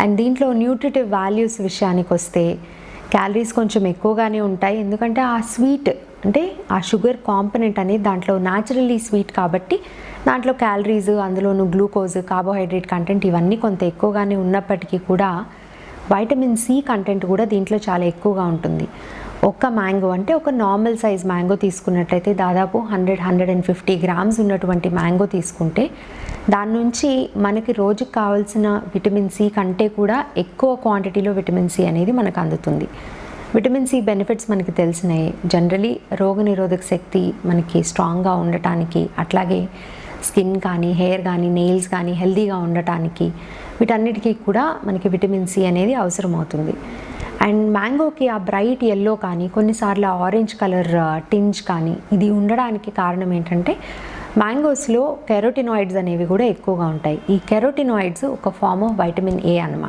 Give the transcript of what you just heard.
And దీంట్లో nutritive values విషయానికొస్తే calories కొంచెం ఎక్కువగానే ఉంటాయి. ఎందుకంటే ఆ స్వీట్ అంటే ఆ షుగర్ కాంపోనెంట్ అనేది దాంట్లో న్యాచురల్లీ స్వీట్ కాబట్టి దాంట్లో క్యాలరీస్, అందులోనూ గ్లూకోజ్, కార్బోహైడ్రేట్ కంటెంట్ ఇవన్నీ కొంత ఎక్కువగానే ఉన్నప్పటికీ కూడా వైటమిన్ సి కంటెంట్ కూడా దీంట్లో చాలా ఎక్కువగా ఉంటుంది. ఒక్క మ్యాంగో అంటే ఒక నార్మల్ సైజ్ మ్యాంగో తీసుకున్నట్లయితే దాదాపు 100-150 గ్రామ్స్ ఉన్నటువంటి మ్యాంగో తీసుకుంటే దాని నుంచి మనకి రోజుకు కావాల్సిన విటమిన్ సి కంటే కూడా ఎక్కువ క్వాంటిటీలో విటమిన్ సి అనేది మనకు అందుతుంది. విటమిన్ సి బెనిఫిట్స్ మనకి తెలిసినాయి. జనరలీ రోగనిరోధక శక్తి మనకి స్ట్రాంగ్గా ఉండటానికి, అట్లాగే స్కిన్ కానీ, హెయిర్ కానీ, నెయిల్స్ కానీ హెల్తీగా ఉండటానికి వీటన్నిటికీ కూడా మనకి విటమిన్ సి అనేది అవసరమవుతుంది. అండ్ మ్యాంగోకి ఆ బ్రైట్ ఎల్లో కానీ కొన్నిసార్లు ఆరెంజ్ కలర్ టింజ్ కానీ ఇది ఉండడానికి కారణం ఏంటంటే మ్యాంగోస్లో కెరోటినాయిడ్స్ అనేవి కూడా ఎక్కువగా ఉంటాయి. ఈ కెరోటినాయిడ్స్ ఒక ఫార్మ్ ఆఫ్ వైటమిన్ ఏ అన్నమాట.